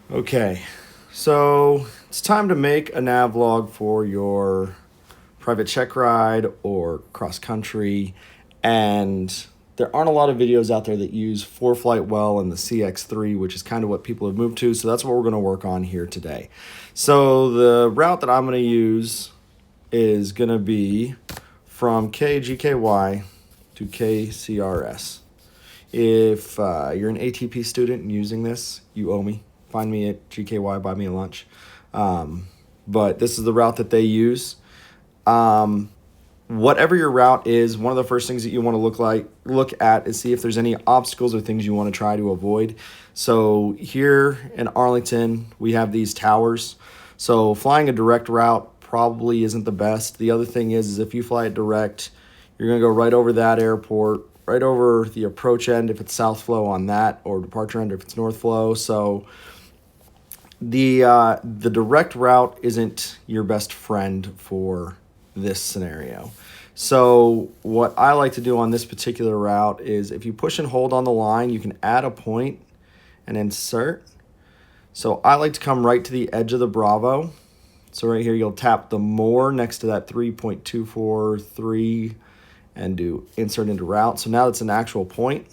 Okay, so it's time to make a Navlog for your private check ride or cross country, and there aren't a lot of videos out there that use ForeFlight well and the CX3, which is kind of what people have moved to, so that's what we're going to work on here today. So the route that I'm going to use is going to be from KGKY to KCRS. If you're an ATP student and using this, you owe me. Find me at GKY, buy me a lunch. But this is the route that they use. Whatever your route is, one of the first things that you want to look at is see if there's any obstacles or things you want to try to avoid. So here in Arlington, we have these towers. So flying a direct route probably isn't the best. The other thing is if you fly it direct, you're going to go right over that airport, right over the approach end if it's south flow on that, or departure end if it's north flow. So the direct route isn't your best friend for this scenario. So what I like to do on this particular route is if you push and hold on the line, you can add a point and insert. So I like to come right to the edge of the Bravo. So right here you'll tap the more next to that 3.243 and do insert into route. So now it's an actual point.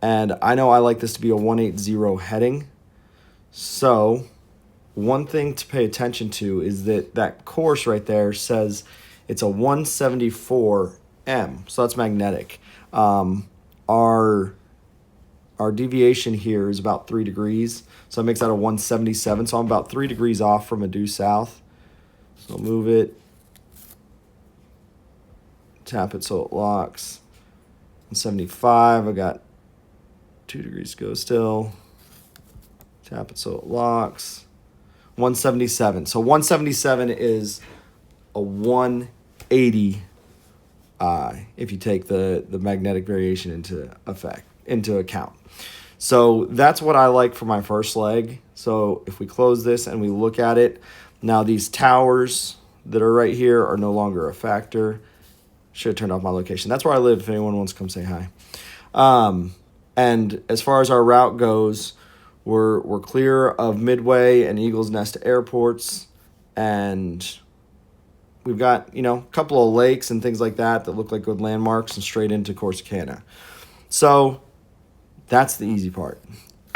And I know I like this to be a 180 heading. So one thing to pay attention to is that course right there says it's a 174M. So that's magnetic. Our deviation here is about 3 degrees. So it makes that a 177. So I'm about 3 degrees off from a due south. So I'll move it. Tap it so it locks. 175. I got 2 degrees to go still. Tap it so it locks. 177. So 177 is a 180 if you take the magnetic variation into account. So that's what I like for my first leg. So if we close this and we look at it, now these towers that are right here are no longer a factor. Should have turned off my location. That's where I live if anyone wants to come say hi. And as far as our route goes, we're clear of Midway and Eagles Nest airports, and we've got, a couple of lakes and things like that look like good landmarks and straight into Corsicana. So that's the easy part.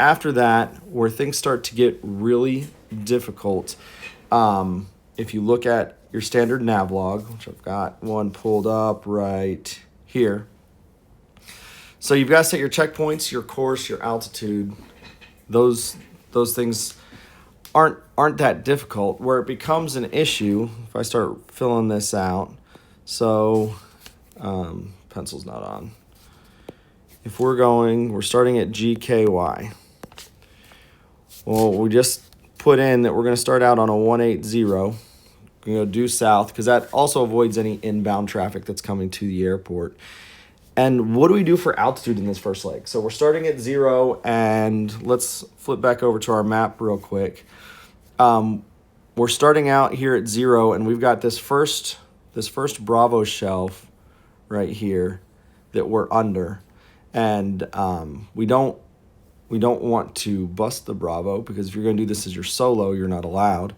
After that, where things start to get really difficult, if you look at your standard Navlog, which I've got one pulled up right here. So you've got to set your checkpoints, your course, your altitude. Those things aren't that difficult. Where it becomes an issue, if I start filling this out, so pencil's not on. If we're starting at GKY. Well, we just put in that we're going to start out on a 180. We're going to go due south because that also avoids any inbound traffic that's coming to the airport. And what do we do for altitude in this first leg? So we're starting at 0, and let's flip back over to our map real quick. We're starting out here at 0, and we've got this first Bravo shelf right here that we're under, and we don't want to bust the Bravo, because if you're going to do this as your solo, you're not allowed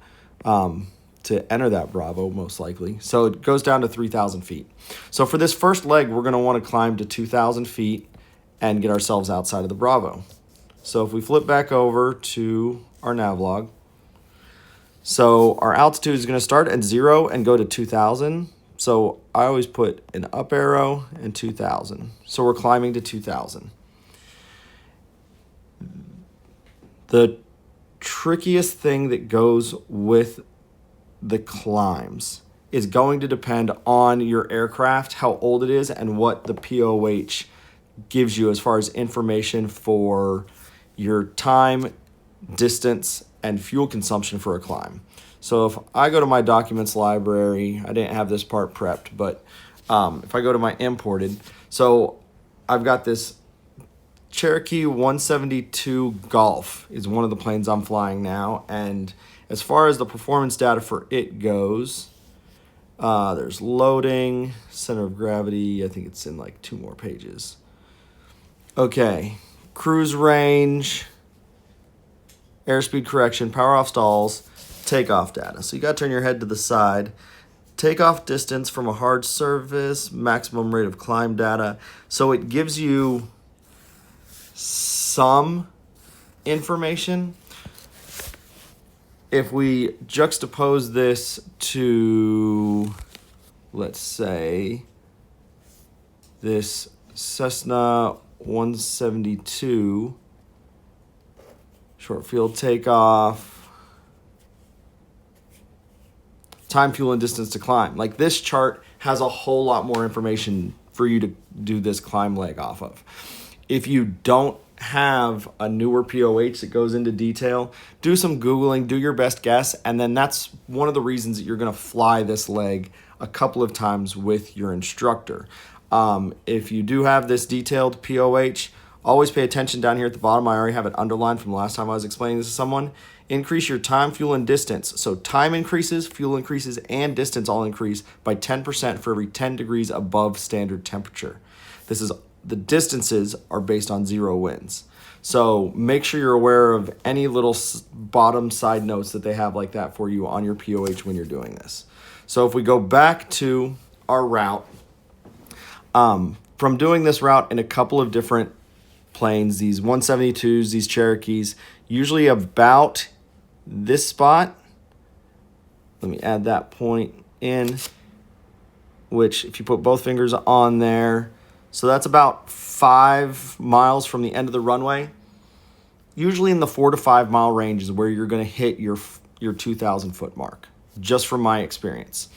to enter that Bravo, most likely. So it goes down to 3,000 feet. So for this first leg, we're going to want to climb to 2,000 feet and get ourselves outside of the Bravo. So if we flip back over to our Navlog, so our altitude is going to start at 0 and go to 2,000. So I always put an up arrow and 2,000. So we're climbing to 2,000. The trickiest thing that goes with the climbs is going to depend on your aircraft, how old it is, and what the POH gives you as far as information for your time, distance, and fuel consumption for a climb. So if I go to my documents library, I didn't have this part prepped, but if I go to my imported, so I've got this Cherokee 172 Golf is one of the planes I'm flying now, and as far as the performance data for it goes, there's loading, center of gravity. I think it's in like 2 more pages. Okay, cruise range. airspeed correction, power off stalls, takeoff data. So you got to turn your head to the side. Takeoff distance from a hard surface, maximum rate of climb data. So it gives you some information. If we juxtapose this to, let's say, this Cessna 172 short field takeoff, time, fuel, and distance to climb. Like, this chart has a whole lot more information for you to do this climb leg off of. If you don't have a newer POH that goes into detail, do some Googling, do your best guess, and then that's one of the reasons that you're going to fly this leg a couple of times with your instructor. If you do have this detailed POH, always pay attention down here at the bottom. I already have it underlined from the last time I was explaining this to someone. Increase your time, fuel, and distance. So time increases, fuel increases, and distance all increase by 10% for every 10 degrees above standard temperature. The distances are based on 0 winds. So make sure you're aware of any little bottom side notes that they have like that for you on your POH when you're doing this. So if we go back to our route, from doing this route in a couple of different planes, these 172s, these Cherokees, usually about this spot, let me add that point in, which if you put both fingers on there, so that's about 5 miles from the end of the runway. Usually in the 4 to 5 mile range is where you're going to hit your 2,000 foot mark, just from my experience.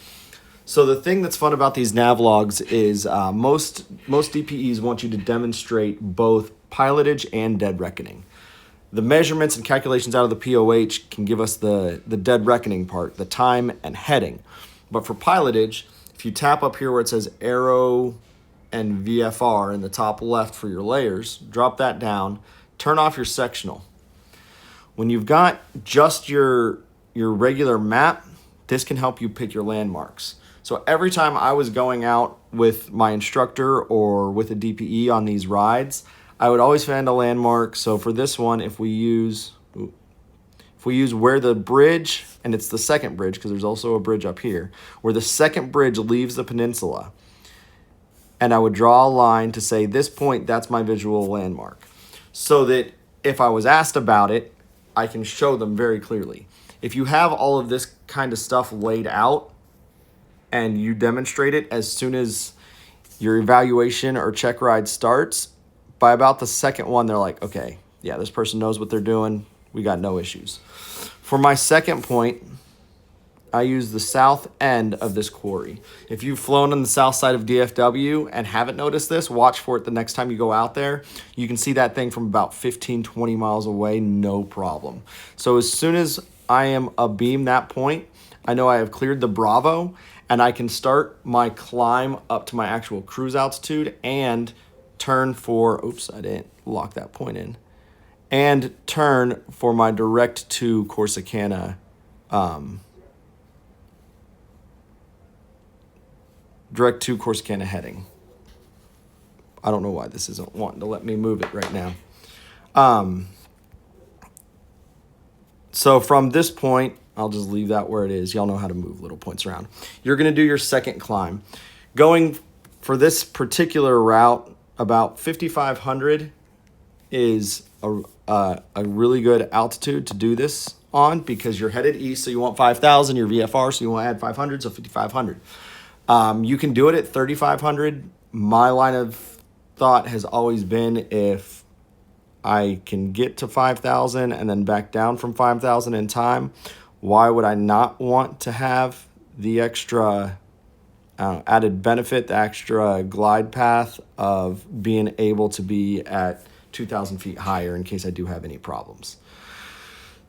So the thing that's fun about these Navlogs is most DPEs want you to demonstrate both pilotage and dead reckoning. The measurements and calculations out of the POH can give us the dead reckoning part, the time and heading. But for pilotage, if you tap up here where it says aero and VFR in the top left for your layers, drop that down, turn off your sectional. When you've got just your regular map, this can help you pick your landmarks. So every time I was going out with my instructor or with a DPE on these rides, I would always find a landmark. So for this one, if we use where the bridge, and it's the second bridge because there's also a bridge up here, where the second bridge leaves the peninsula, and I would draw a line to say this point, that's my visual landmark. So that if I was asked about it, I can show them very clearly. If you have all of this kind of stuff laid out and you demonstrate it as soon as your evaluation or check ride starts, by about the second one, they're like, okay, yeah, this person knows what they're doing. We got no issues. For my second point, I use the south end of this quarry. If you've flown on the south side of DFW and haven't noticed this, watch for it the next time you go out there. You can see that thing from about 15, 20 miles away, no problem. So as soon as I am abeam that point, I know I have cleared the Bravo, and I can start my climb up to my actual cruise altitude and turn for, oops, I didn't lock that point in, and turn for my direct to Corsicana heading. I don't know why this isn't wanting to let me move it right now. So from this point, I'll just leave that where it is. Y'all know how to move little points around. You're going to do your second climb. Going for this particular route, about 5,500 is a really good altitude to do this on because you're headed east, so you want 5,000. Your VFR, so you want to add 500, so 5,500. You can do it at 3,500. My line of thought has always been if I can get to 5,000 and then back down from 5,000 in time, why would I not want to have the extra added benefit, the extra glide path of being able to be at 2,000 feet higher in case I do have any problems?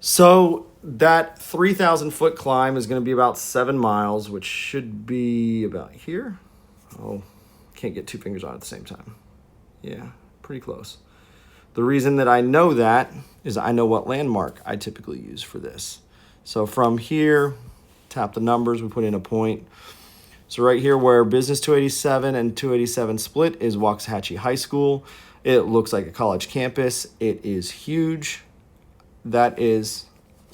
So that 3,000 foot climb is going to be about 7 miles, which should be about here. Oh, can't get 2 fingers on at the same time. Yeah, pretty close. The reason that I know that is I know what landmark I typically use for this. So from here, tap the numbers, we put in a point. So right here where Business 287 and 287 split is Waxahachie High School. It looks like a college campus. It is huge. that is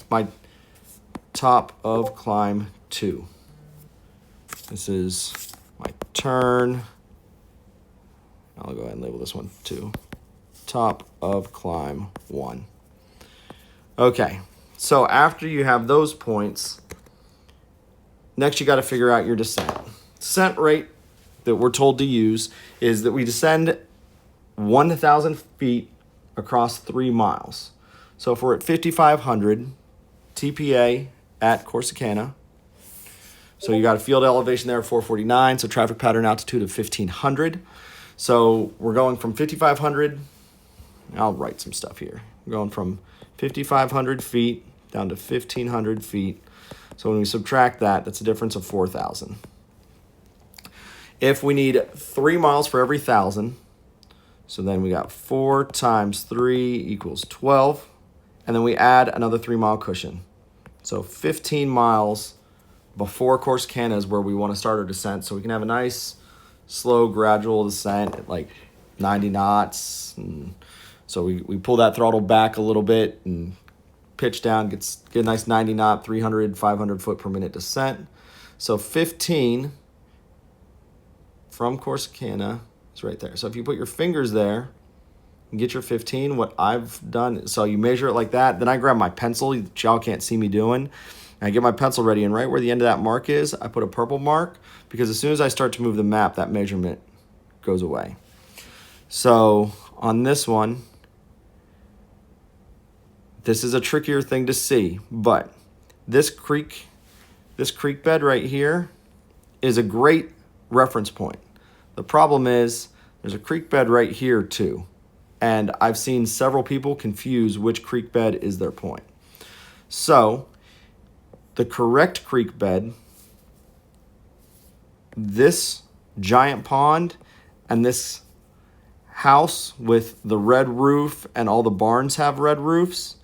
my top of climb 2. This is my turn. I'll go ahead and label this one 2. Top of climb 1. Okay, so after you have those points, next you got to figure out your descent. Descent rate that we're told to use is that we descend 1,000 feet across 3 miles. So if we're at 5,500 TPA at Corsicana, so you got a field elevation there of 449, so traffic pattern altitude of 1,500. So we're going from 5,500, I'll write some stuff here. We're going from 5,500 feet down to 1,500 feet. So when we subtract that, that's a difference of 4,000. If we need 3 miles for every 1,000, so then we got 4 times 3 equals 12. And then we add another 3 mile cushion. So 15 miles before Corsicana is where we want to start our descent. So we can have a nice, slow, gradual descent at like 90 knots. And so we pull that throttle back a little bit and pitch down, get a nice 90 knot, 300, 500 foot per minute descent. So 15 from Corsicana is right there. So if you put your fingers there and get your 15, what I've done, so you measure it like that, then I grab my pencil, that y'all can't see me doing, and I get my pencil ready, and right where the end of that mark is, I put a purple mark, because as soon as I start to move the map, that measurement goes away. So on this one, this is a trickier thing to see, but this creek bed right here is a great reference point. The problem is there's a creek bed right here too, and I've seen several people confuse which creek bed is their point. So the correct creek bed, this giant pond and this house with the red roof and all the barns have red roofs,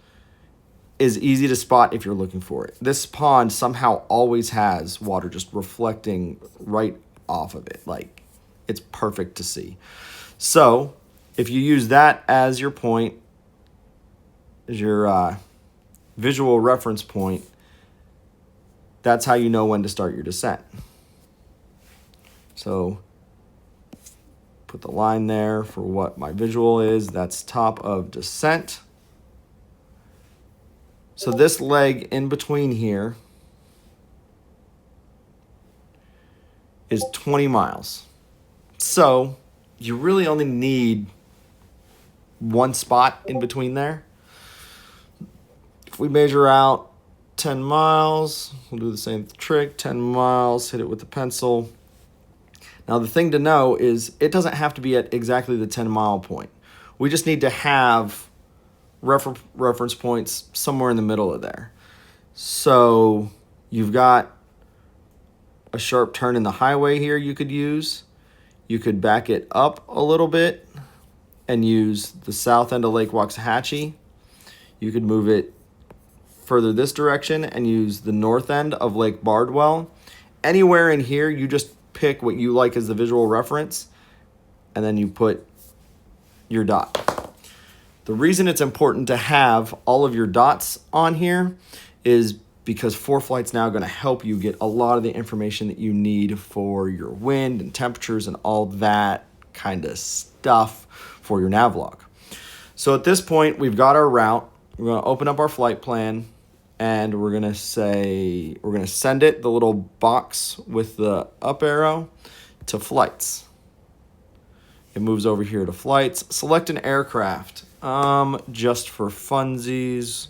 is easy to spot if you're looking for it. This pond somehow always has water just reflecting right off of it. Like, it's perfect to see. So if you use that as your point, as your visual reference point, that's how you know when to start your descent. So put the line there for what my visual is. That's top of descent. So this leg in between here is 20 miles. So you really only need one spot in between there. If we measure out 10 miles, we'll do the same trick, 10 miles, hit it with the pencil. Now the thing to know is it doesn't have to be at exactly the 10-mile point. We just need to have reference points somewhere in the middle of there. So you've got a sharp turn in the highway here you could use. You could back it up a little bit and use the south end of Lake Waxahachie. You could move it further this direction and use the north end of Lake Bardwell. Anywhere in here, you just pick what you like as the visual reference, and then you put your dot. The reason it's important to have all of your dots on here is because ForeFlight's now going to help you get a lot of the information that you need for your wind and temperatures and all that kind of stuff for your Navlog. So at this point, we've got our route. We're going to open up our flight plan, and we're going to send it, the little box with the up arrow, to flights. It moves over here to flights. Select an aircraft. Just for funsies,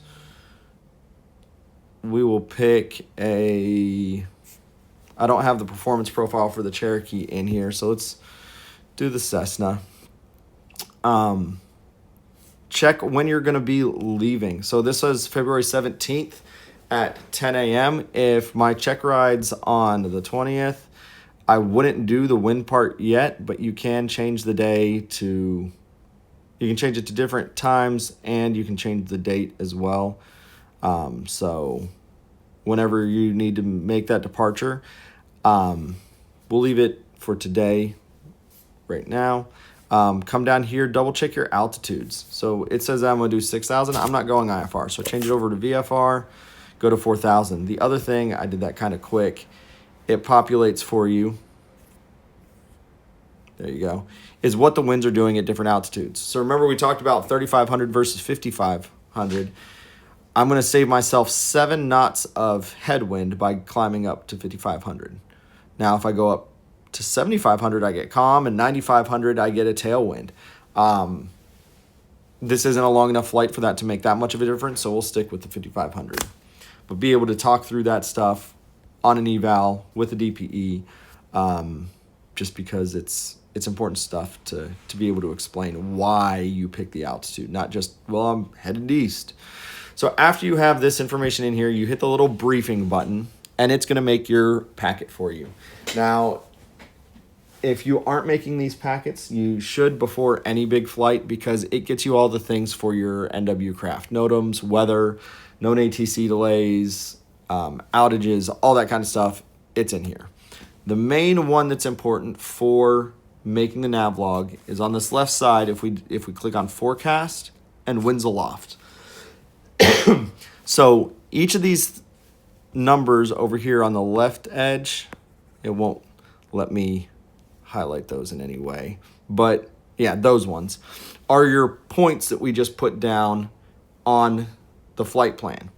we will pick I don't have the performance profile for the Cherokee in here, so let's do the Cessna. Check when you're going to be leaving. So this was February 17th at 10 a.m. If my check ride's on the 20th, I wouldn't do the wind part yet, but you can change the day to... You can change it to different times, and you can change the date as well. So whenever you need to make that departure, we'll leave it for today right now. Come down here, double check your altitudes. So it says I'm going to do 6,000. I'm not going IFR, so change it over to VFR, go to 4,000. The other thing, I did that kind of quick, it populates for you. There you go. Is what the winds are doing at different altitudes. So remember we talked about 3,500 versus 5,500. I'm going to save myself 7 knots of headwind by climbing up to 5,500. Now if I go up to 7,500, I get calm, and 9,500, I get a tailwind. This isn't a long enough flight for that to make that much of a difference, so we'll stick with the 5,500. But be able to talk through that stuff on an eval with a DPE, just because it's important stuff to be able to explain why you pick the altitude, not just, well, I'm headed east. So after you have this information in here, you hit the little briefing button, and it's going to make your packet for you. Now, if you aren't making these packets, you should before any big flight, because it gets you all the things for your NW craft. NOTAMs, weather, known ATC delays, outages, all that kind of stuff. It's in here. The main one that's important for making the Navlog is on this left side. If we click on forecast and winds aloft. So each of these numbers over here on the left edge, it won't let me highlight those in any way, but yeah, those ones are your points that we just put down on the flight plan.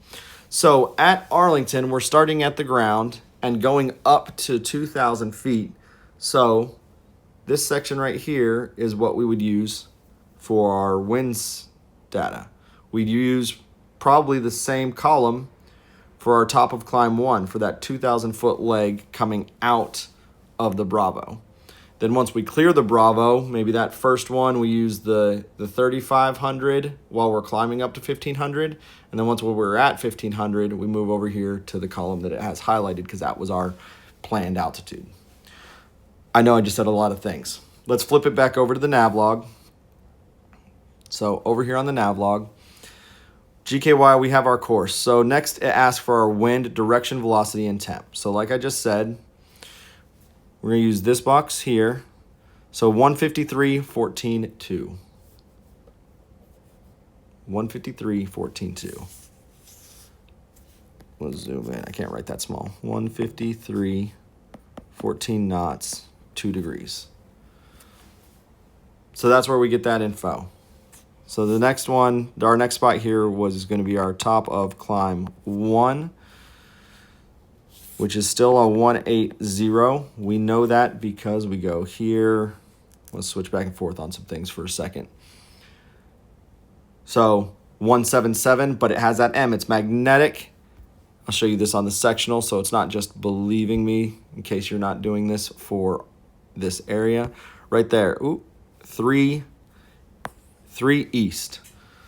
So at Arlington, we're starting at the ground and going up to 2,000 feet. So this section right here is what we would use for our winds data. We'd use probably the same column for our top of climb 1 for that 2,000 foot leg coming out of the Bravo. Then once we clear the Bravo, maybe that first one, we use the 3,500 while we're climbing up to 1,500. And then once we're at 1,500, we move over here to the column that it has highlighted, because that was our planned altitude. I know I just said a lot of things. Let's flip it back over to the Navlog. So over here on the Navlog, GKY, we have our course. So next it asks for our wind, direction, velocity, and temp. So like I just said, we're going to use this box here. So 153.14.2. 153.14.2. Let's zoom in. I can't write that small. 153.14 knots, 2 degrees. So that's where we get that info. So the next one, our next spot here was going to be our top of climb 1, which is still a 180. We know that because we go here. Let's switch back and forth on some things for a second. So 177, but it has that M. It's magnetic. I'll show you this on the sectional, so it's not just believing me in case you're not doing this for this area. Right there, ooh, 3 east.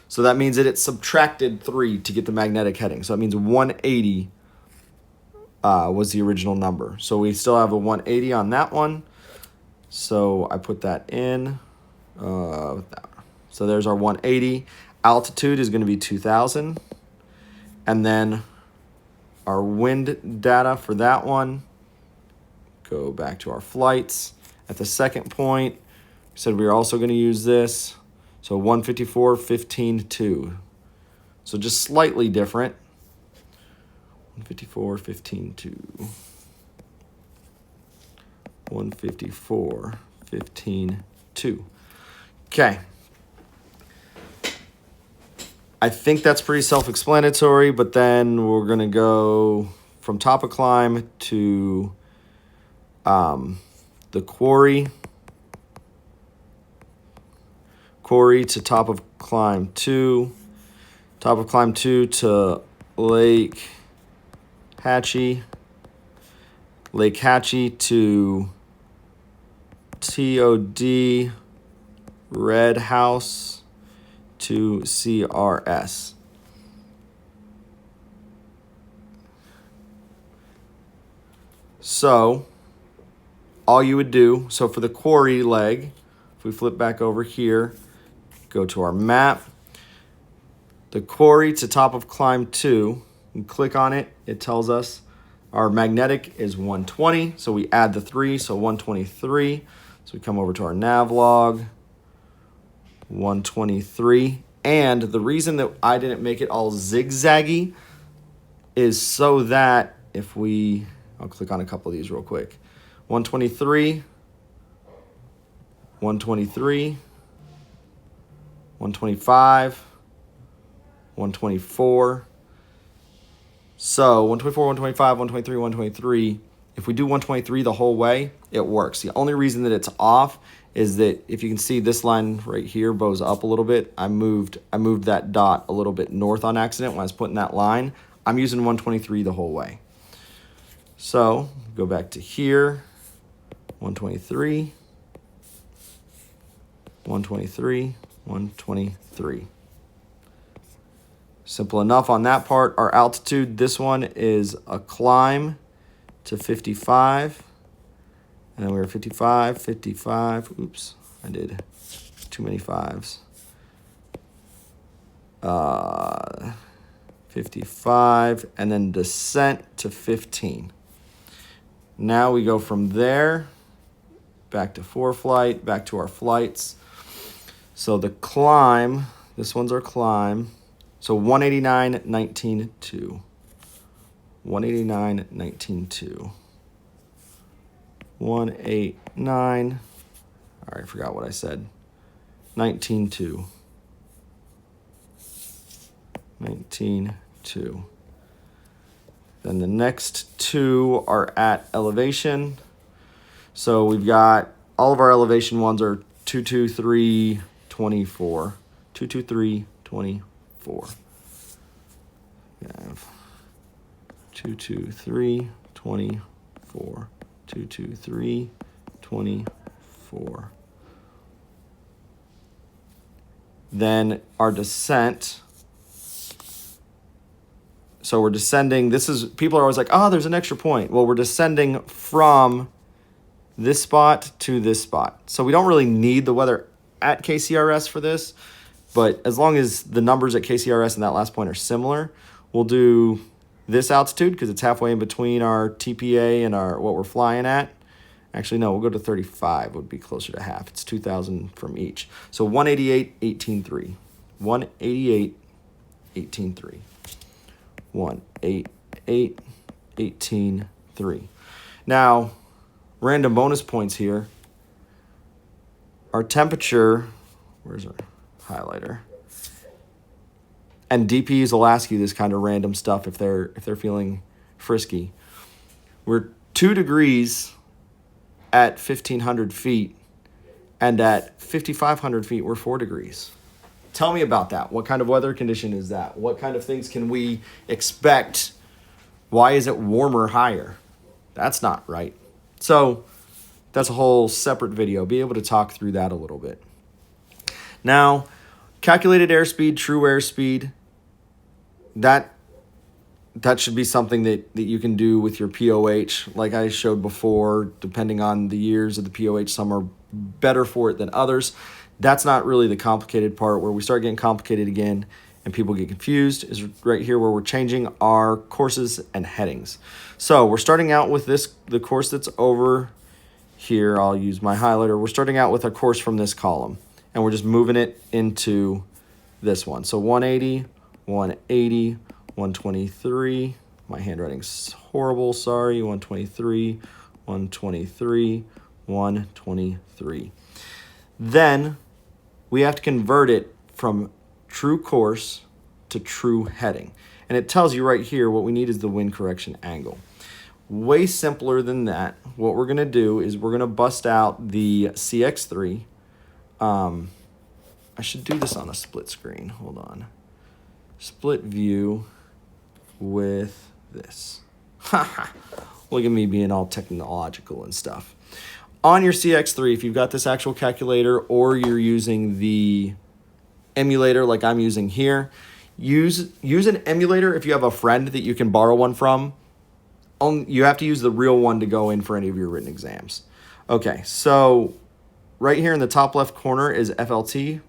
So that means that it subtracted 3 to get the magnetic heading. So that means 180 was the original number. So we still have a 180 on that one. So I put that in. So there's our 180. Altitude is going to be 2,000. And then our wind data for that one. Go back to our flights. At the second point, we said we were also going to use this. So 154.15.2. So just slightly different. 154.15.2. 154.15.2. Okay. I think that's pretty self-explanatory, but then we're going to go from top of climb to the quarry to top of climb 2, top of climb 2 to Lake Hatchie to TOD Red House to CRS. So all you would do, so for the quarry leg, if we flip back over here, go to our map, the quarry to top of climb 2, and click on it, it tells us our magnetic is 120, so we add the 3, so 123. So we come over to our Navlog, 123. And the reason that I didn't make it all zigzaggy is so that if I'll click on a couple of these real quick. 123, 123, 125, 124. So 124, 125, 123, 123. If we do 123 the whole way, it works. The only reason that it's off is that if you can see this line right here bows up a little bit. I moved that dot a little bit north on accident when I was putting that line. I'm using 123 the whole way. So go back to here, 123, 123, 123. Simple enough on that part. Our altitude, this one is a climb to 55. And then we were 55, 55. Oops, I did too many fives. 55, and then descent to 15. Now we go from there back to ForeFlight, back to our flights. So the climb, this one's our climb. So 189, 19, 2. 189, 19, 2. 189. All right, I forgot what I said. 19, 2. 19, 2. Then the next two are at elevation. So we've got all of our elevation ones are 223, 24. 223, 24. We have 223, 24. 223, 24. Then our descent. So we're descending. People are always like, oh, there's an extra point. Well, we're descending from this spot to this spot. So we don't really need the weather at KCRS for this, but as long as the numbers at KCRS and that last point are similar, we'll do this altitude because it's halfway in between our TPA and what we're flying at. Actually, no, we'll go to 35. Would be closer to half. It's 2,000 from each. So 188, 18.3. 188, 18.3. 188, 18.3. Now, random bonus points here. Our temperature, where's our highlighter? And DPs will ask you this kind of random stuff if they're feeling frisky. We're 2 degrees at 1,500 feet, and at 5,500 feet, we're 4 degrees. Tell me about that. What kind of weather condition is that? What kind of things can we expect? Why is it warmer higher? That's not right. So that's a whole separate video. Be able to talk through that a little bit. Now, calculated airspeed, true airspeed, that should be something that you can do with your POH. Like I showed before, depending on the years of the POH, some are better for it than others. That's not really the complicated part. Where we start getting complicated again and people get confused is right here where we're changing our courses and headings. So we're starting out with the course that's over here. I'll use my highlighter. We're starting out with a course from this column, and we're just moving it into this one. So 180, 180, 123. My handwriting's horrible, sorry. 123, 123, 123. Then we have to convert it from true course to true heading. And it tells you right here what we need is the wind correction angle. Way simpler than that. What we're going to do is we're going to bust out the CX3. I should do this on a split screen. Hold on. Split view with this. Look at me being all technological and stuff. On your CX3, if you've got this actual calculator or you're using the emulator like I'm using here, use an emulator if you have a friend that you can borrow one from. You have to use the real one to go in for any of your written exams. Okay, so right here in the top left corner is FLT.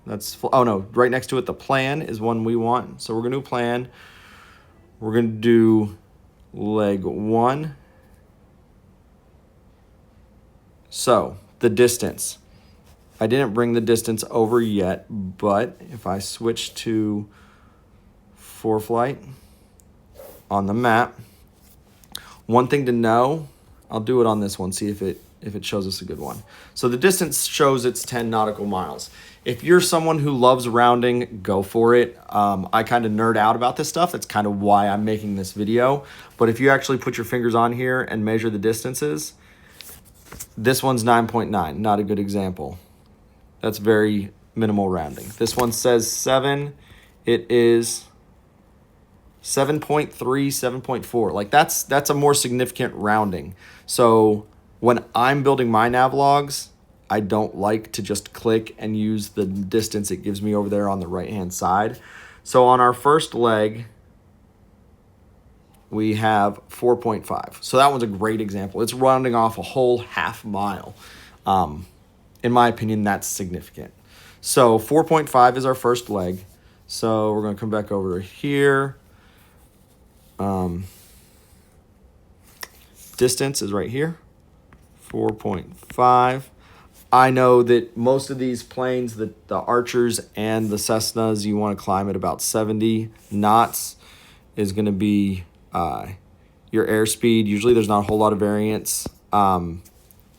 Right next to it, the plan is one we want. So we're going to do plan. We're going to do leg 1. So the distance. I didn't bring the distance over yet, but if I switch to ForeFlight on the map, one thing to know, I'll do it on this one, see if it shows us a good one. So the distance shows it's 10 nautical miles. If you're someone who loves rounding, go for it. I kind of nerd out about this stuff. That's kind of why I'm making this video. But if you actually put your fingers on here and measure the distances, this one's 9.9, not a good example. That's very minimal rounding. This one says 7. It is 7.3, 7.4. Like that's a more significant rounding. So when I'm building my Navlogs, I don't like to just click and use the distance it gives me over there on the right-hand side. So on our first leg, we have 4.5. So that one's a great example. It's rounding off a whole half mile. In my opinion, that's significant. So 4.5 is our first leg. So we're going to come back over here. Distance is right here, 4.5. I know that most of these planes, the Archers and the Cessnas, you want to climb at about 70 knots is going to be your airspeed. Usually there's not a whole lot of variance on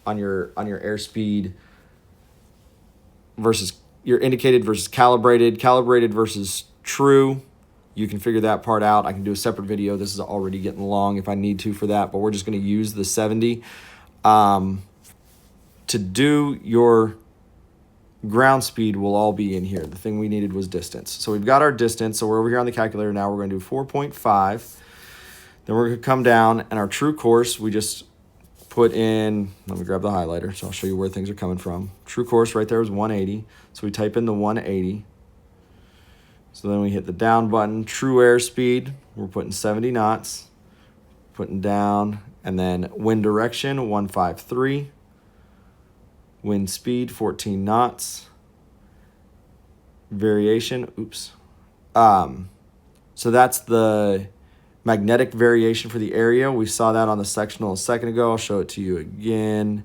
your airspeed versus your indicated versus calibrated versus true. You can figure that part out. I can do a separate video. This is already getting long if I need to for that, but we're just going to use the 70. To do your ground speed will all be in here. The thing we needed was distance. So we've got our distance. So we're over here on the calculator now. We're going to do 4.5. Then we're going to come down, and our true course, we just put in, let me grab the highlighter so I'll show you where things are coming from. True course right there is 180. So we type in the 180. So then we hit the down button, true airspeed, we're putting 70 knots, putting down, and then wind direction, 153, wind speed, 14 knots, variation, so that's the magnetic variation for the area. We saw that on the sectional a second ago. I'll show it to you again.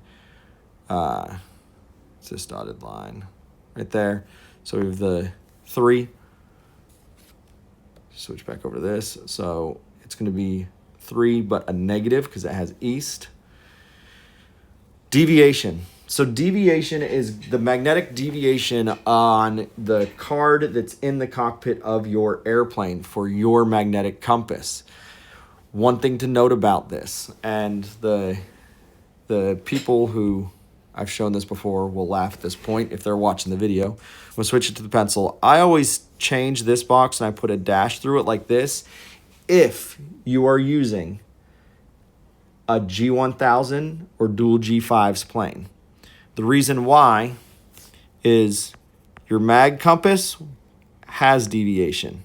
It's this dotted line right there. So we have the 3. Switch back over to this. So it's going to be 3, but a negative because it has east. Deviation. So deviation is the magnetic deviation on the card that's in the cockpit of your airplane for your magnetic compass. One thing to note about this, and the people who I've shown this before will laugh at this point if they're watching the video. We'll switch it to the pencil. I always change this box and I put a dash through it like this if you are using a G1000 or dual G5s plane. The reason why is your mag compass has deviation.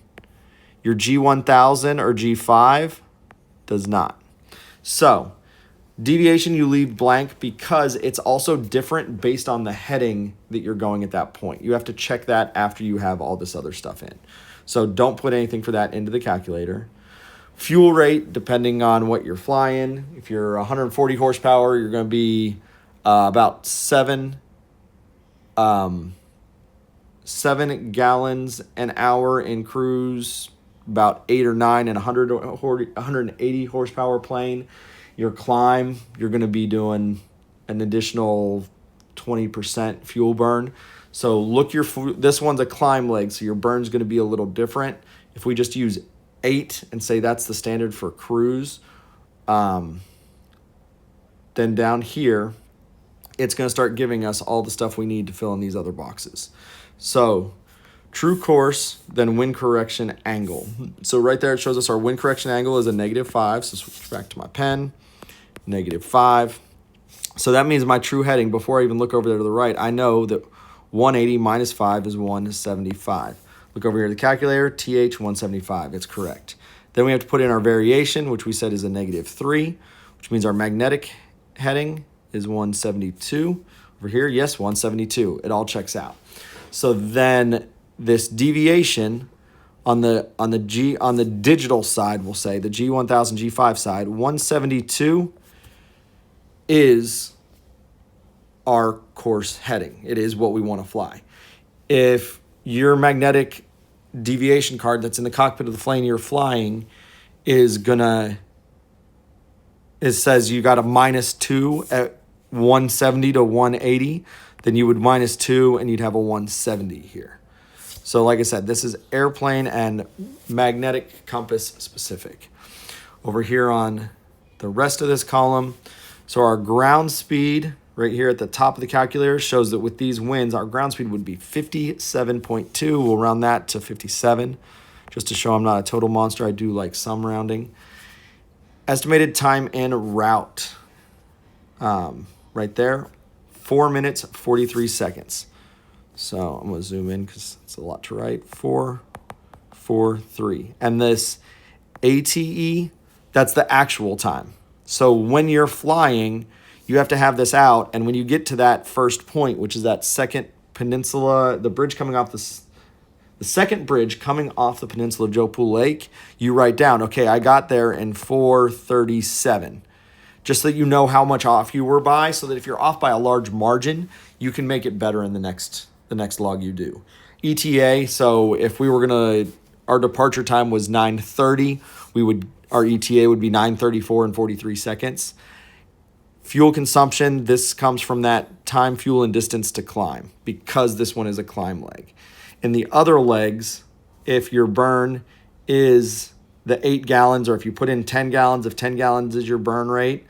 Your G1000 or G5 does not. So deviation you leave blank because it's also different based on the heading that you're going at that point. You have to check that after you have all this other stuff in. So don't put anything for that into the calculator. Fuel rate, depending on what you're flying. If you're 140 horsepower, you're going to be about 7 gallons an hour in cruise, about 8 or 9 in 180 horsepower plane. Your climb, you're going to be doing an additional 20% fuel burn. So look this one's a climb leg, so your burn's going to be a little different. If we just use 8 and say that's the standard for cruise, then down here, it's going to start giving us all the stuff we need to fill in these other boxes. So true course, then wind correction angle. So right there it shows us our wind correction angle is a -5. So switch back to my pen, -5. So that means my true heading, before I even look over there to the right, I know that 180 minus 5 is 175. Look over here at the calculator, TH 175, it's correct. Then we have to put in our variation, which we said is a -3, which means our magnetic heading is 172. Over here, yes, 172. It all checks out. So then this deviation on the digital side, we'll say the G1000 G5 side, 172 is our course heading. It is what we want to fly. If your magnetic deviation card that's in the cockpit of the plane you're flying it says you got a -2 at 170 to 180, then you would -2 and you'd have a 170 here. So like I said, this is airplane and magnetic compass specific. Over here on the rest of this column, so our ground speed right here at the top of the calculator shows that with these winds, our ground speed would be 57.2. We'll round that to 57, just to show I'm not a total monster. I do like some rounding. Estimated time en route, right there, 4 minutes, 43 seconds. So I'm going to zoom in because it's a lot to write. 4, 4, 3. And this ATE, that's the actual time. So when you're flying, you have to have this out. And when you get to that first point, which is that second peninsula, the bridge coming off the second bridge coming off the peninsula of Joe Pool Lake, you write down, okay, I got there in 4:37. Just so that you know how much off you were by, so that if you're off by a large margin, you can make it better in the next log you do. ETA, so if we were our departure time was 9:30, our ETA would be 9:34 and 43 seconds. Fuel consumption, this comes from that time, fuel, and distance to climb, because this one is a climb leg. In the other legs, if your burn is the 8 gallons, or if you put in 10 gallons, if 10 gallons is your burn rate,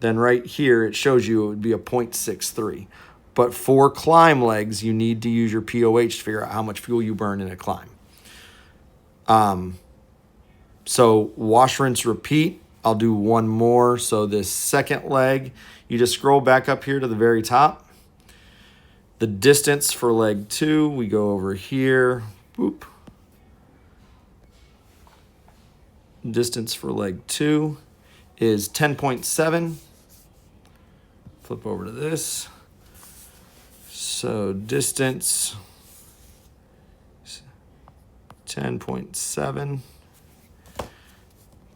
then right here it shows you it would be a 0.63. But for climb legs, you need to use your POH to figure out how much fuel you burn in a climb. So wash, rinse, repeat. I'll do one more. So this second leg, you just scroll back up here to the very top. The distance for leg 2, we go over here. Boop. Distance for leg 2 is 10.7. Flip over to this. So distance 10.7.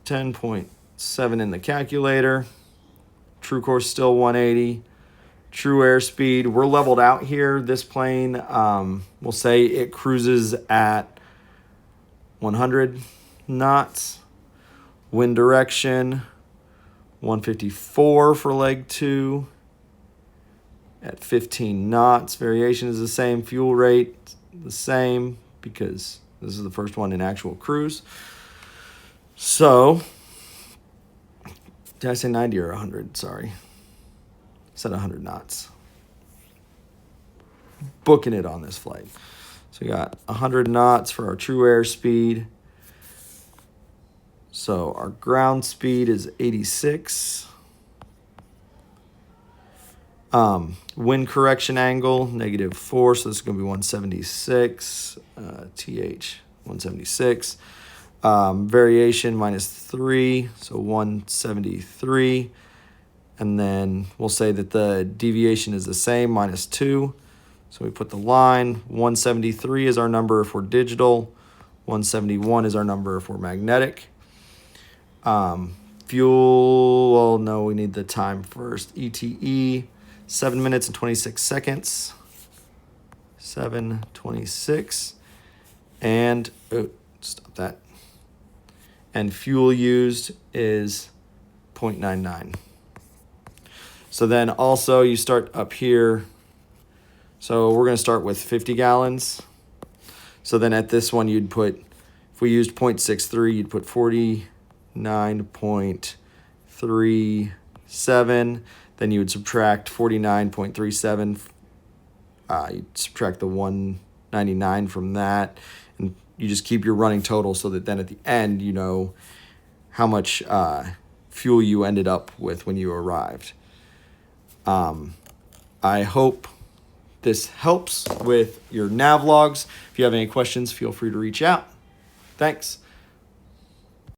10.7 in the calculator. True course still 180. True airspeed, we're leveled out here. This plane, we'll say it cruises at 100 knots. Wind direction, 154 for leg 2 at 15 knots. Variation is the same. Fuel rate, the same, because this is the first one in actual cruise. So, did I say 90 or 100? Sorry. I said 100 knots. Booking it on this flight. So we got 100 knots for our true airspeed. So our ground speed is 86. Wind correction angle, -4, so this is going to be 176. TH, 176. Variation -3, so 173. And then we'll say that the deviation is the same, -2. So we put the line. 173 is our number if we're digital. 171 is our number if we're magnetic. Fuel, well, no, we need the time first. ETE, 7 minutes and 26 seconds. 7:26. And, stop that. And fuel used is 0.99. So then also you start up here. So we're going to start with 50 gallons. So then at this one you'd put, if we used 0.63, you'd put 49.37. Then you would subtract 49.37. You'd subtract the 199 from that. And you just keep your running total so that then at the end you know how much fuel you ended up with when you arrived. I hope this helps with your Navlogs. If you have any questions, feel free to reach out. Thanks.